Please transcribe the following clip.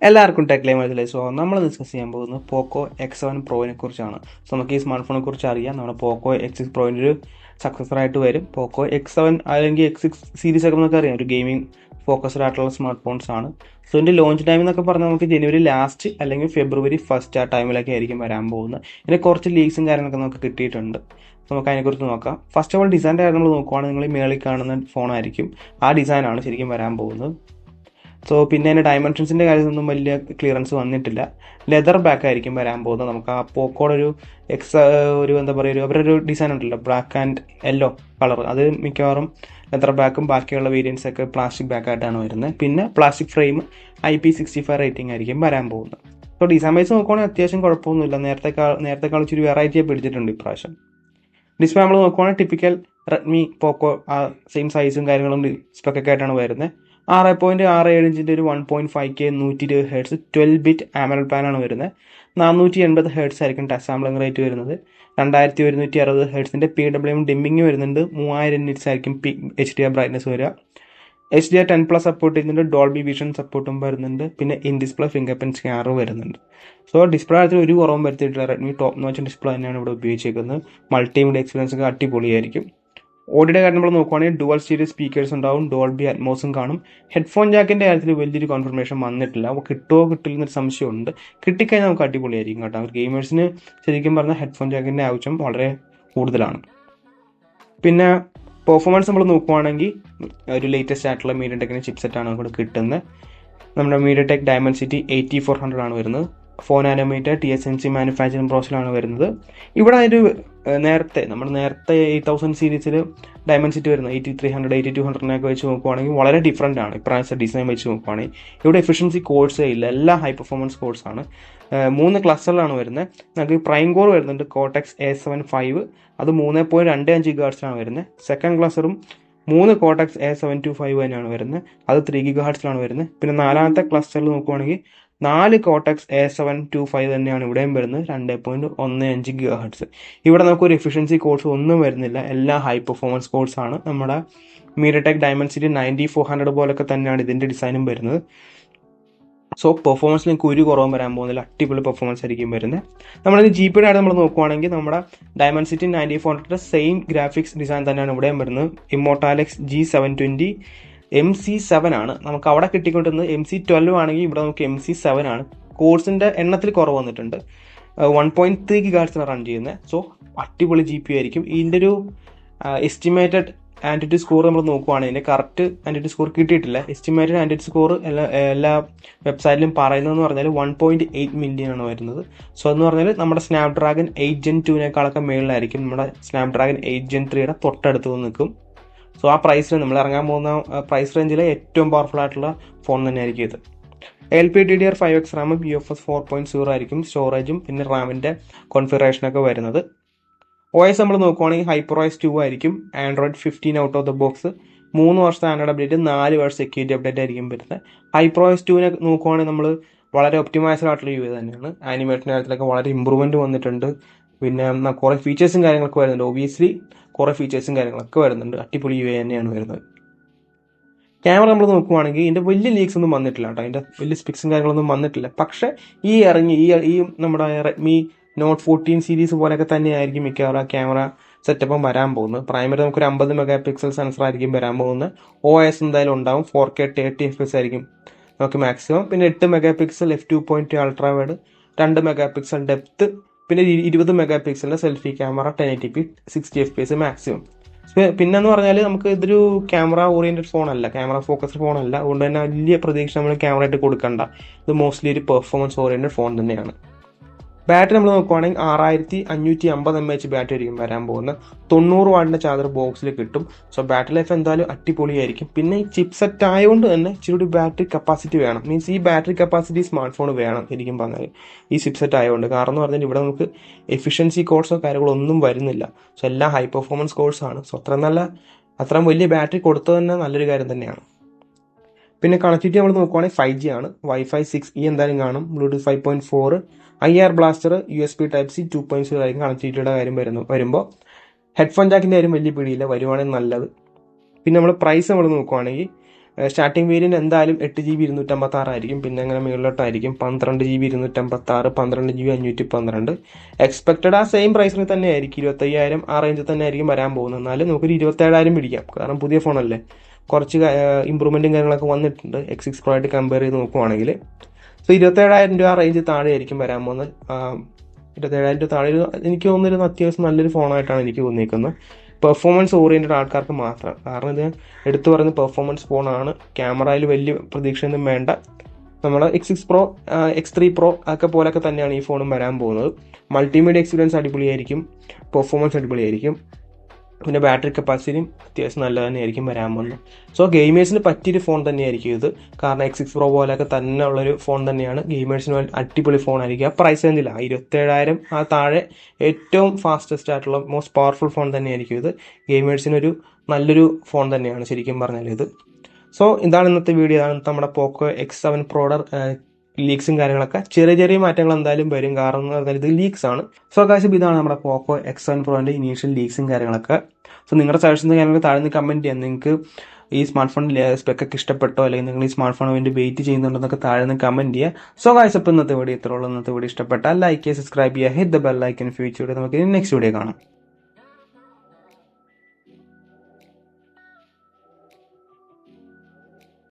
എല്ലാവർക്കും tech live so നമ്മൾ discuss ചെയ്യാൻ പോകുന്നത് പോക്കോ X7 പ്രോവിനെ കുറിച്ചാണ്. സോ നമുക്ക് ഈ സ്മാർട്ട് ഫോണിനെ കുറിച്ച് അറിയാം. നമ്മുടെ പോക്കോ X6 പ്രോയിൻ്റെ ഒരു സക്സസർ ആയിട്ട് വരും. പോക്കോ X7 അല്ലെങ്കിൽ X6 സീരീസ് ഒക്കെ നമുക്ക് അറിയാം, ഒരു ഗെയിമിംഗ് ഫോക്കസ്ഡ് ആയിട്ടുള്ള സ്മാർട്ട് ഫോൺസ് ആണ്. സോ ഇതിൻ്റെ ലോഞ്ച് ടൈം എന്നൊക്കെ പറഞ്ഞാൽ നമുക്ക് ജനുവരി ലാസ്റ്റ് അല്ലെങ്കിൽ ഫെബ്രുവരി ഫസ്റ്റ് ആ ടൈമിലൊക്കെ ആയിരിക്കും വരാൻ പോകുന്നത്. ഇതിന് കുറച്ച് ലീക്സും കാര്യങ്ങളൊക്കെ നമുക്ക് കിട്ടിയിട്ടുണ്ട്. നമുക്ക് അതിനെക്കുറിച്ച് നോക്കാം. ഫസ്റ്റ് ഓഫ് ഓൾ ഡിസൈൻ്റെ കാര്യം നമ്മൾ നോക്കുവാണെങ്കിൽ നിങ്ങൾ ഈ മേളിൽ കാണുന്ന ഫോണായിരിക്കും. ആ ഡിസൈനാണ് ശരിക്കും വരാൻ പോകുന്നത്. സോ പിന്നെ അതിൻ്റെ ഡയമെൻഷൻസിൻ്റെ കാര്യത്തിലൊന്നും വലിയ ക്ലിയറൻസ് വന്നിട്ടില്ല. ലെതർ ബാക്ക് ആയിരിക്കും വരാൻ പോകുന്നത്. നമുക്ക് ആ പോക്കോടെ ഒരു എന്താ പറയുക, അവരുടെ ഒരു ഡിസൈൻ ഉണ്ടല്ലോ, ബ്ലാക്ക് ആൻഡ് യെല്ലോ കളർ, അത് മിക്കവാറും ലെതർ ബാക്കും ബാക്കിയുള്ള വേരിയൻസ് ഒക്കെ പ്ലാസ്റ്റിക് ബാക്കായിട്ടാണ് വരുന്നത്. പിന്നെ പ്ലാസ്റ്റിക് ഫ്രെയിം IP65 റേറ്റിംഗ് ആയിരിക്കും വരാൻ പോകുന്നത്. സോ ഡിസൈൻ വൈസ് നോക്കുവാണെങ്കിൽ അത്യാവശ്യം കുഴപ്പമൊന്നുമില്ല. നേരത്തെ ഇച്ചിരി വെറൈറ്റിയെ പിടിച്ചിട്ടുണ്ട് ഇപ്രാവശ്യം. ഡിസ്പ്ലേ നമ്മൾ നോക്കുവാണെങ്കിൽ ടിപ്പിക്കൽ റെഡ്മി പോക്കോ ആ സെയിം സൈസും കാര്യങ്ങളും ഡിസ്പ്ലേ ഒക്കെ ആയിട്ടാണ് വരുന്നത്. 6.67 ഇഞ്ചിൻ്റെ ഒരു 1.5K 120 Hz 12-bit AMOLED പാനാണ് വരുന്നത്. 480 Hz ആയിരിക്കും ടച്ച് സാമ്പിളിംഗ് റേറ്റ് വരുന്നത്. 2160 Hz PWM ഡിമ്മിങ് വരുന്നുണ്ട്. 3000 nits ആയിരിക്കും HDR ബ്രൈറ്റ്നസ് വരിക. HDR10+ സപ്പോർട്ട് ചെയ്യുന്നുണ്ട്. ഡോൾബി വിഷൻ സപ്പോർട്ടും വരുന്നുണ്ട്. പിന്നെ in display finger print scanner വരുന്നുണ്ട്. സോ ഡിസ്പ്ലേ കാര്യത്തിൽ ഒരു കുറവും വരുത്തിയിട്ടില്ല. റെഡ്മി ടോപ്പ് നോച്ച് ഡിസ്പ്ലേ തന്നെയാണ് ഇവിടെ ഉപയോഗിച്ചിരിക്കുന്നത്. മൾട്ടിമീഡിയ എക്സ്പീരിയൻസ് ഒക്കെ അടിപൊളിയായിരിക്കും. ഓഡിയോയുടെ കാര്യം നമ്മൾ നോക്കുവാണെങ്കിൽ ഡുവൽ സ്റ്റീരിയോ സ്പീക്കേഴ്സ് ഉണ്ടാവും, ഡോൾബി അറ്റ്മോസും കാണും. ഹെഡ്ഫോൺ ജാക്കിൻ്റെ കാര്യത്തിൽ വലിയൊരു കൺഫർമേഷൻ വന്നിട്ടില്ല. കിട്ടുമോ കിട്ടില്ല എന്നൊരു സംശയമുണ്ട്. കിട്ടിക്കഴിഞ്ഞാൽ നമുക്ക് അടിപൊളിയായിരിക്കും കേട്ടോ. ഗെയിമേഴ്സിന് ശരിക്കും പറഞ്ഞാൽ ഹെഡ്ഫോൺ ജാക്കിൻ്റെ ആവശ്യം വളരെ കൂടുതലാണ്. പിന്നെ പെർഫോമൻസ് നമ്മൾ നോക്കുവാണെങ്കിൽ ഒരു ലേറ്റസ്റ്റ് ആയിട്ടുള്ള മീഡിയടെക്കിൻ്റെ ചിപ്സെറ്റാണ് നമുക്ക് കിട്ടുന്നത്. നമ്മുടെ മീഡിയടെക് ഡയമൻസിറ്റി 8400 ആണ് വരുന്നത്. 4 nanometer TSMC മാനുഫാക്ചറിംഗ് പ്രോസസ്സിലാണ് വരുന്നത്. ഇവിടെ അതിൻ്റെ നേരത്തെ 8000 സീരീസിൽ ഡയമൻസിറ്റി വരുന്നത് 8300 8200 വെച്ച് നോക്കുവാണെങ്കിൽ വളരെ ഡിഫറൻ്റ് ആണ്. ഇപ്രാവശ്യത്തെ ഡിസൈൻ വെച്ച് നോക്കുവാണെങ്കിൽ ഇവിടെ എഫിഷ്യൻസി കോഴ്സേ ഇല്ല, എല്ലാം ഹൈ പെർഫോമൻസ് കോഴ്സാണ്. 3 ക്ലസ്റ്ററിലാണ് വരുന്നത്. നമുക്ക് പ്രൈം കോർ വരുന്നുണ്ട് Cortex A7 5, അത് 3.25 GHz വരുന്നത്. സെക്കൻഡ് ക്ലസ്റ്ററും 3 Cortex A725 തന്നെയാണ് വരുന്നത്, അത് 3 GHz വരുന്നത്. പിന്നെ നാലാമത്തെ ക്ലസ്റ്ററിൽ നോക്കുവാണെങ്കിൽ 4 Cortex A725 തന്നെയാണ് ഇവിടെയും വരുന്നത്, 2.15 GHz. ഇവിടെ നമുക്കൊരു എഫിഷ്യൻസി കോഴ്സ് ഒന്നും വരുന്നില്ല, എല്ലാം ഹൈ പെർഫോമൻസ് കോഴ്സാണ്. നമ്മുടെ മീഡിയടെക് ഡയമൻസിറ്റി 9400 പോലൊക്കെ തന്നെയാണ് ഇതിൻ്റെ ഡിസൈനും വരുന്നത്. സോ പെർഫോമൻസിൽ നിങ്ങൾക്ക് ഒരു കുറവും വരാൻ പോകുന്നില്ല, അടിപൊളി പെർഫോമൻസ് ആയിരിക്കും വരുന്നത്. നമ്മളിത് GPയുടെ കാര്യം നമ്മൾ നോക്കുവാണെങ്കിൽ നമ്മുടെ ഡയമൻസിറ്റി 9400 സെയിം ഗ്രാഫിക്സ് ഡിസൈൻ തന്നെയാണ് ഇവിടെയും വരുന്നത്. ഇമ്മോർട്ടാലെക്സ് G720 MC7 ആണ്. നമുക്ക് അവിടെ കിട്ടിക്കൊണ്ടിരുന്നത് MC12 ആണെങ്കിൽ ഇവിടെ നമുക്ക് MC7 ആണ്. കോഴ്സിൻ്റെ എണ്ണത്തിൽ കുറവ് വന്നിട്ടുണ്ട്. 1.3 GHz റൺ ചെയ്യുന്നത്. സോ അടിപൊളി GPU ആയിരിക്കും. ഇതിൻ്റെ ഒരു എസ്റ്റിമേറ്റഡ് ആൻറ്റിറ്റി സ്കോർ നമ്മൾ നോക്കുവാണെങ്കിൽ ഇതിൻ്റെ കറക്റ്റ് ആൻറ്റിറ്റി സ്കോർ കിട്ടിയിട്ടില്ല. എസ്റ്റിമേറ്റഡ് ആൻറ്റിറ്റി സ്കോർ എല്ലാ വെബ്സൈറ്റിലും പറയുന്നതെന്ന് പറഞ്ഞാൽ 1.8 മില്യൺ ആണ് വരുന്നത്. സോ എന്ന് പറഞ്ഞാൽ നമ്മുടെ സ്നാപ്ഡ്രാഗൺ 8 Gen 2 മേളിലായിരിക്കും. നമ്മുടെ സ്നാപ്ഡ്രാഗൺ 8 Gen 3 തൊട്ടടുത്ത് നിൽക്കും. സോ ആ പ്രൈസിൽ നമ്മൾ ഇറങ്ങാൻ പോകുന്ന പ്രൈസ് റേഞ്ചിലെ ഏറ്റവും പവർഫുൾ ആയിട്ടുള്ള ഫോൺ തന്നെയായിരിക്കും ഇത്. LPDDR5X റാം, UFS 4.0 ആയിരിക്കും സ്റ്റോറേജും പിന്നെ റാമിൻ്റെ കോൺഫിഗറേഷനൊക്കെ വരുന്നത്. OS നമ്മൾ നോക്കുവാണെങ്കിൽ HyperOS 2 ആയിരിക്കും. Android 15 out of the box, 3 വർഷത്തെ ആൻഡ്രോയിഡ് അപ്ഡേറ്റ്, 4 വർഷം സെക്യൂരിറ്റി അപ്ഡേറ്റ് ആയിരിക്കും വരുന്നത്. HyperOS 2 നോക്കുവാണെങ്കിൽ നമ്മൾ വളരെ ഒപ്റ്റിമൈസ്ഡ് ആയിട്ടുള്ള യു തന്നെയാണ്. ആനിമേഷൻ കാര്യത്തിലൊക്കെ വളരെ ഇമ്പ്രൂവ്മെൻറ്റ് വന്നിട്ടുണ്ട്. പിന്നെ കുറേ ഫീച്ചേഴ്സും കാര്യങ്ങളൊക്കെ വരുന്നുണ്ട്. ഒബിയസ്ലി കുറേ ഫീച്ചേഴ്സും കാര്യങ്ങളൊക്കെ വരുന്നുണ്ട്. അടിപൊളി യു തന്നെയാണ് വരുന്നത്. ക്യാമറ നമ്മൾ നോക്കുവാണെങ്കിൽ ഇതിൻ്റെ വലിയ ലീക്സ് ഒന്നും വന്നിട്ടില്ല കേട്ടോ. അതിൻ്റെ വലിയ സ്പെക്സും കാര്യങ്ങളൊന്നും വന്നിട്ടില്ല. പക്ഷേ ഈ നമ്മുടെ റെഡ്മി നോട്ട് 14 സീരീസ് പോലെയൊക്കെ തന്നെയായിരിക്കും മിക്കവാറും ക്യാമറ സെറ്റപ്പും വരാൻ പോകുന്നത്. പ്രൈമറി നമുക്കൊരു 50 MP സെൻസർ ആയിരിക്കും വരാൻ പോകുന്നത്. OS എന്തായാലും ഉണ്ടാവും. 4K 30 FPS ആയിരിക്കും നമുക്ക് മാക്സിമം. പിന്നെ 8 MP f2.2 ultra wide, 2 MP depth, പിന്നെ 20 MP selfie camera, 1080p 60 FPS maximum. പിന്നെന്ന് പറഞ്ഞാൽ നമുക്ക് ഇതൊരു ക്യാമറ ഓറിയൻറ്റഡ് ഫോണല്ല, ക്യാമറ ഫോക്കസ്ഡ് ഫോണല്ല. അതുകൊണ്ട് തന്നെ വലിയ പ്രതീക്ഷ നമ്മൾ ക്യാമറ ആയിട്ട് കൊടുക്കണ്ട. ഇത് മോസ്റ്റ്ലി ഒരു പെർഫോമൻസ് ഓറിയൻറ്റഡ് ഫോൺ തന്നെയാണ്. ബാറ്ററി നമ്മൾ നോക്കുവാണെങ്കിൽ 6550 mAh ബാറ്ററി ആയിരിക്കും വരാൻ പോകുന്നത്. 90 വാട്ടിൻ്റെ ചാർജർ ബോക്സിൽ കിട്ടും. സോ ബാറ്ററി ലൈഫ് എന്തായാലും അടിപൊളിയായിരിക്കും. പിന്നെ ഈ ചിപ്പ് സെറ്റ് ആയതുകൊണ്ട് തന്നെ ഇച്ചിരി ബാറ്ററി കപ്പാസിറ്റി വേണം. മീൻസ് ഈ ബാറ്ററി കപ്പാസിറ്റി സ്മാർട്ട് ഫോൺ വേണം ശരിക്കും പറഞ്ഞാൽ ഈ ചിപ്പ് സെറ്റ് ആയതുകൊണ്ട്. കാരണം എന്ന് പറഞ്ഞാൽ ഇവിടെ നമുക്ക് എഫിഷ്യൻസി കോഴ്സോ കാര്യങ്ങളൊന്നും വരുന്നില്ല. സോ എല്ലാം ഹൈ പെർഫോമൻസ് കോഴ്സാണ്. സോ അത്രയും വലിയ ബാറ്ററി കൊടുത്തത് തന്നെ നല്ലൊരു കാര്യം തന്നെയാണ്. പിന്നെ കണക്ടിവിറ്റി നമ്മൾ നോക്കുവാണെങ്കിൽ 5G ആണ്. Wi-Fi 6E എന്തായാലും കാണും. Bluetooth 5.4, IR blaster, USB Type-C 2.0 ആയിരിക്കും കണക്ടിവിറ്റിയുടെ കാര്യം വരുമ്പോൾ. ഹെഡ്ഫോൺ ജാക്കിൻ്റെ കാര്യം വലിയ പിടിയില്ല, വരുവാണെങ്കിൽ നല്ലത്. പിന്നെ നമ്മൾ പ്രൈസ് നമ്മൾ നോക്കുവാണെങ്കിൽ സ്റ്റാർട്ടിംഗ് വേരിയൻറ്റ് എന്തായാലും 8 GB 256 ആയിരിക്കും, പിന്നെ അങ്ങനെ മുകളിലോട്ടായിരിക്കും 12 GB 256, 12 GB 512. എക്സ്പെക്റ്റഡ് ആ സെയിം പ്രൈസിൽ തന്നെ ആയിരിക്കും, 25,000 ആ റേഞ്ചിൽ തന്നെ ആയിരിക്കും വരാൻ പോകുന്നത്. എന്നാലും നമുക്കൊരു 27,000 പിടിക്കാം, കാരണം പുതിയ ഫോണല്ലേ, കുറച്ച് ഇമ്പ്രൂവ്മെൻറ്റും കാര്യങ്ങളൊക്കെ വന്നിട്ടുണ്ട് X6 Pro ആയിട്ട് കമ്പയർ ചെയ്ത് നോക്കുവാണെങ്കിൽ. സോ 27,000 രൂപ റേഞ്ച് താഴെ ആയിരിക്കും വരാൻ പോകുന്നത്. 27,000 രൂപ താഴെ എനിക്ക് തോന്നുന്നൊരു അത്യാവശ്യം നല്ലൊരു ഫോണായിട്ടാണ് എനിക്ക് തോന്നിയിരിക്കുന്നത്. പെർഫോമൻസ് ഓറിയൻറ്റഡ് ആൾക്കാർക്ക് മാത്രം, കാരണം ഇത് എടുത്തു പറയുന്ന പെർഫോമൻസ് ഫോണാണ്. ക്യാമറയിൽ വലിയ പ്രതീക്ഷയൊന്നും വേണ്ട. നമ്മൾ X6 Pro, X3 Pro ഒക്കെ പോലൊക്കെ തന്നെയാണ് ഈ ഫോണും വരാൻ പോകുന്നത്. മൾട്ടിമീഡിയ എക്സ്പീരിയൻസ് അടിപൊളിയായിരിക്കും, പെർഫോമൻസ് അടിപൊളിയായിരിക്കും, പിന്നെ ബാറ്ററി കപ്പാസിറ്റിയും അത്യാവശ്യം നല്ല തന്നെയായിരിക്കും വരാൻ പോകുന്നത്. സോ ഗെയിമേഴ്സിന് പറ്റിയൊരു ഫോൺ തന്നെയായിരിക്കും ഇത്, കാരണം X6 Pro പോലെയൊക്കെ തന്നെ ഉള്ളൊരു ഫോൺ തന്നെയാണ്. ഗെയിമേഴ്സിന് അടിപൊളി ഫോണായിരിക്കും. ആ പ്രൈസ് റേഞ്ചില്ല, 27,000 ആ താഴെ ഏറ്റവും ഫാസ്റ്റസ്റ്റ് ആയിട്ടുള്ള മോസ്റ്റ് പവർഫുൾ ഫോൺ തന്നെയായിരിക്കും ഇത്. ഗെയിമേഴ്സിനൊരു നല്ലൊരു ഫോൺ തന്നെയാണ് ശരിക്കും പറഞ്ഞാൽ ഇത്. സോ ഇതാണ് ഇന്നത്തെ വീഡിയോ. ഇതാണ് നമ്മുടെ പോക്കോ X7 Proയുടെ ലീക്സും കാര്യങ്ങളൊക്കെ. ചെറിയ ചെറിയ മാറ്റങ്ങൾ എന്തായാലും വരും, കാരണം എന്ന് പറഞ്ഞാൽ ഇത് ലീക്സ് ആണ്. സോ കാശ് ഇതാണ് നമ്മുടെ പോക്കോ X7 Proന്റെ ഇനീഷ്യൽ ലീക്സും കാര്യങ്ങളൊക്കെ. സോ നിങ്ങളുടെ സജഷൻസ് കാര്യങ്ങൾ താഴെ നിന്ന് കമൻറ്റ് ചെയ്യാം. നിങ്ങൾക്ക് ഈ സ്മാർട്ട് ഫോൺ സ്പെക്കൊക്കെ ഇഷ്ടപ്പെട്ടോ, അല്ലെങ്കിൽ നിങ്ങൾ ഈ സ്മാർട്ട് ഫോൺ വേണ്ടി വെയിറ്റ് ചെയ്യുന്നുണ്ടെന്നൊക്കെ താഴെ നിന്ന് കമൻറ്റ് ചെയ്യുക. സോ കാശ് അപ്പോൾ ഇന്നത്തെ വീഡിയോ ഇത്രയുള്ളൂ. ഇന്നത്തെ വീഡിയോ ഇഷ്ടപ്പെട്ടാൽ ലൈക്ക് ചെയ്യുക, സബ്സ്ക്രൈബ് ചെയ്യുക, hit the bell icon. Future നമുക്ക് നെക്സ്റ്റ് വീഡിയോ കാണാം.